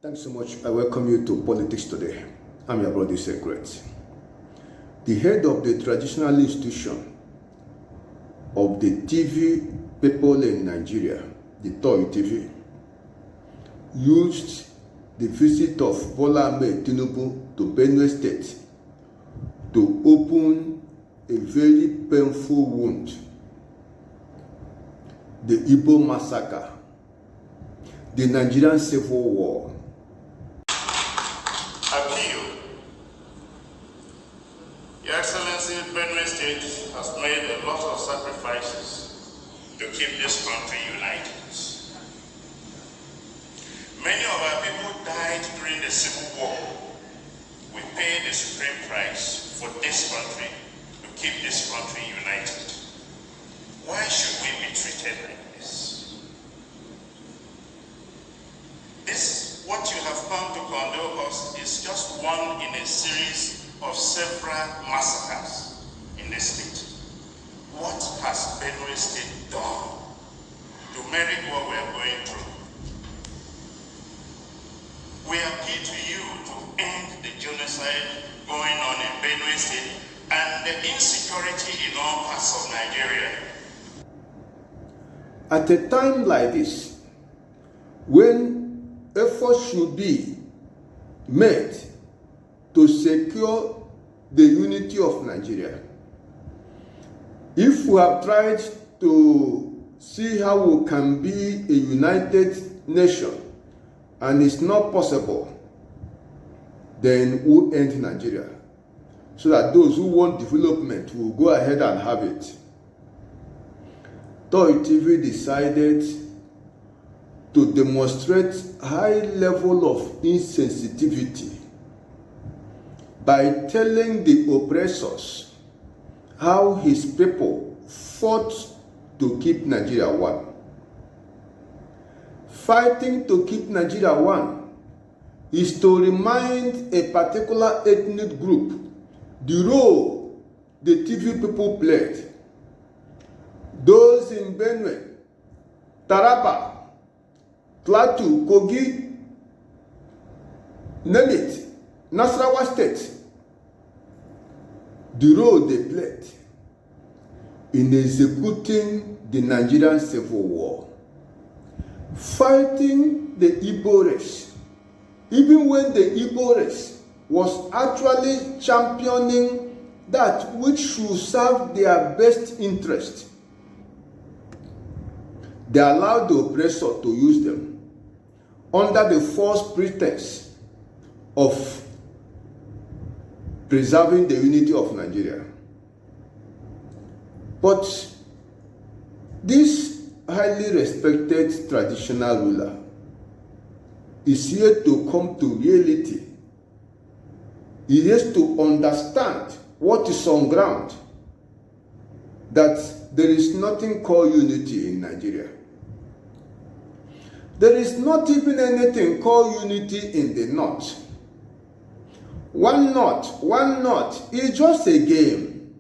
Thanks so much. I welcome you to Politics Today. I'm your brother Secret. The head of the traditional institution of the TV people in Nigeria, the Tor Tiv, used the visit of Bola Ahmed Tinubu to Benue State to open a very painful wound, the Igbo Massacre, the Nigerian Civil War. Appeal. Your Excellency, Benue State has made a lot of sacrifices to keep this country united. Many of our people died during the Civil War. We paid the supreme price for this country, to keep this country united. Why should we be treated like this? What you have come to condole us is just one in a series of several massacres in this state. What has Benue State done to merit what we are going through? We appeal to you to end the genocide going on in Benue State and the insecurity in all parts of Nigeria. At a time like this, when efforts should be made to secure the unity of Nigeria, if we have tried to see how we can be a united nation and it's not possible, then we'll end Nigeria so that those who want development will go ahead and have it. Tor Tiv decided to demonstrate high level of insensitivity by telling the oppressors how his people fought to keep Nigeria one. Fighting to keep Nigeria one is to remind a particular ethnic group the role the TV people played. Those in Benue, Taraba, Plateau, Kogi, name it, Nasarawa State, the role they played in executing the Nigerian Civil War, fighting the Igbo race, even when the Igbo race was actually championing that which should serve their best interest. They allowed the oppressor to use them under the false pretense of preserving the unity of Nigeria. But this highly respected traditional ruler is here to come to reality. He has to understand what is on ground, that there is nothing called unity in Nigeria. There is not even anything called unity in the North. One North is just a game.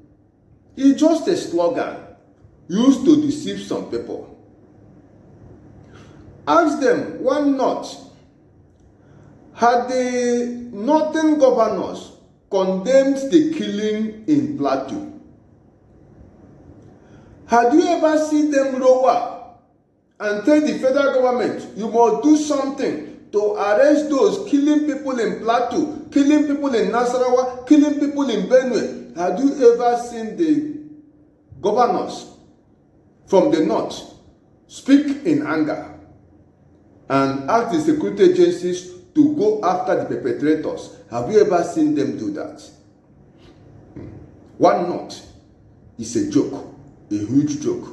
It's just a slogan used to deceive some people. Ask them, one North, had the northern governors condemned the killing in Plateau? Had you ever seen them row up and tell the federal government, you must do something to arrest those killing people in Plateau, killing people in Nasarawa, killing people in Benue? Had you ever seen the governors from the north speak in anger and ask the security agencies to go after the perpetrators? Have you ever seen them do that? One North is a joke, a huge joke.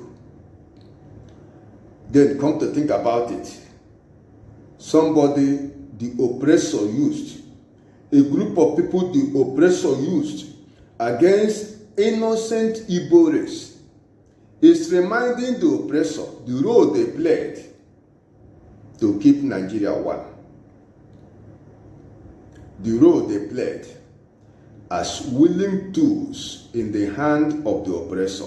Then come to think about it, somebody the oppressor used, a group of people the oppressor used against innocent Igbo race, is reminding the oppressor the role they played to keep Nigeria one. The role they played as willing tools in the hand of the oppressor.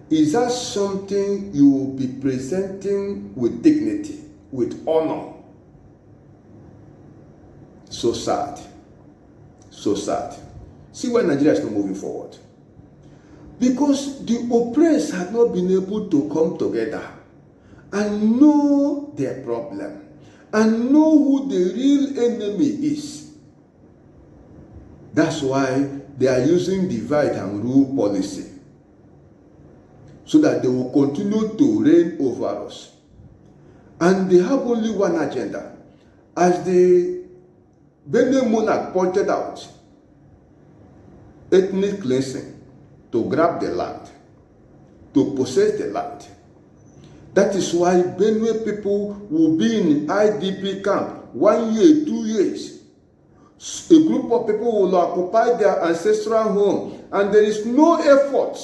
Is that something you will be presenting with dignity, with honor? So sad. So sad. See why Nigeria is not moving forward. Because the oppressed have not been able to come together and know their problem and know who the real enemy is. That's why they are using divide and rule policy, so that they will continue to reign over us. And they have only one agenda. As the Benue monarch pointed out, ethnic cleansing, to grab the land, to possess the land. That is why Benue people will be in IDP camp 1 year, 2 years. A group of people will occupy their ancestral home, and there is no effort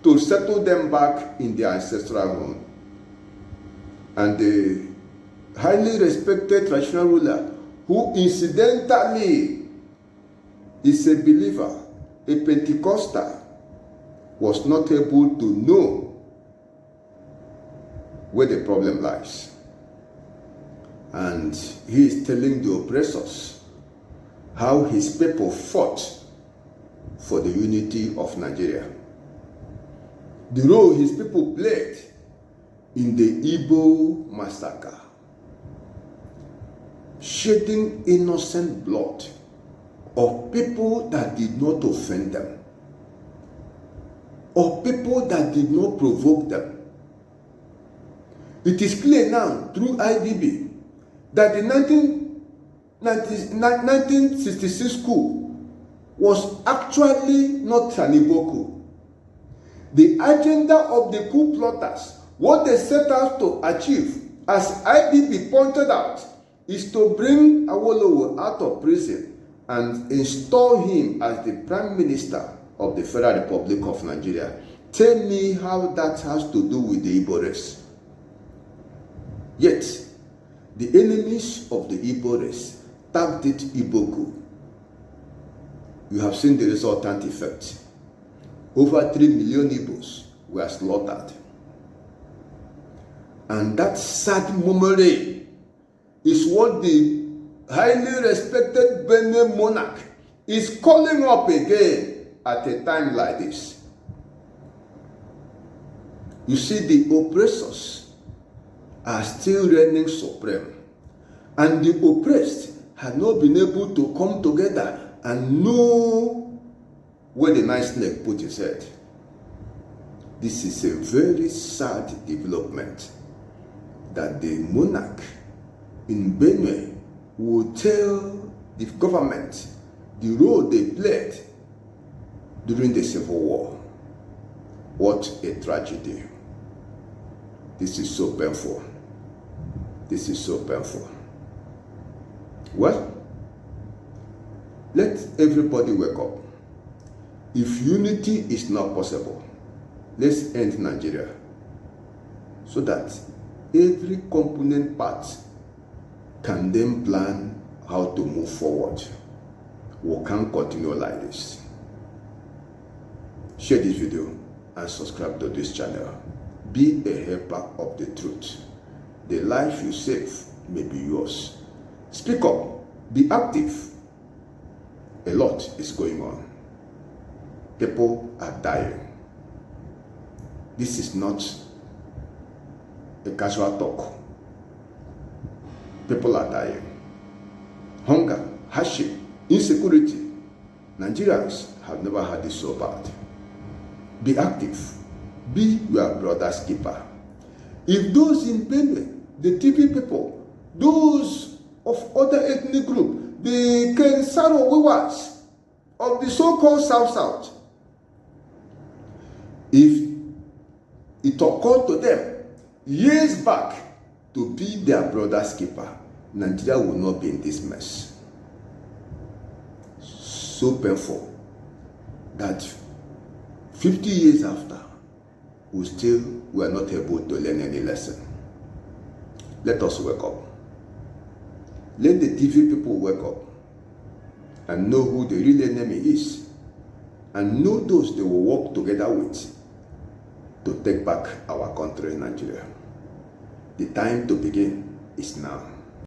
to settle them back in their ancestral home. And the highly respected traditional ruler, who incidentally is a believer, a Pentecostal, was not able to know where the problem lies. And he is telling the oppressors how his people fought for the unity of Nigeria. The role his people played in the Igbo Massacre, shedding innocent blood of people that did not offend them, of people that did not provoke them. It is clear now through IDB that the 1966 coup was actually not an Igbo coup. The agenda of the coup plotters, what they set out to achieve, as IDB pointed out, is to bring Awolowo out of prison and install him as the Prime Minister of the Federal Republic of Nigeria. Tell me how that has to do with the Igbo race. Yet, the enemies of the Igbo race tagged it Igbo coup. You have seen the resultant effect. Over 3 million Igbos were slaughtered. And that sad memory is what the highly respected Benue monarch is calling up again at a time like this. You see, the oppressors are still reigning supreme, and the oppressed have not been able to come together and know where the nice snake put his head. This is a very sad development, that the monarch in Benue will tell the government the role they played during the Civil War. What a tragedy. This is so painful. This is so painful. Well, let everybody wake up. If unity is not possible, let's end Nigeria, so that every component part can then plan how to move forward. We can't continue like this. Share this video and subscribe to this channel. Be a helper of the truth. The life you save may be yours. Speak up. Be active. A lot is going on. People are dying. This is not a casual talk. People are dying. Hunger, hardship, insecurity. Nigerians have never had this so bad. Be active. Be your brother's keeper. If those in Benue, the TV people, those of other ethnic group, the Kensaro Wiwas of the so-called South, if it occurred to them years back to be their brother's keeper, Nigeria will not be in this mess. So painful that 50 years after, we are not able to learn any lesson. Let us wake up. Let the TV people wake up and know who the real enemy is, and know those they will work together with to take back our country, Nigeria. The time to begin is now.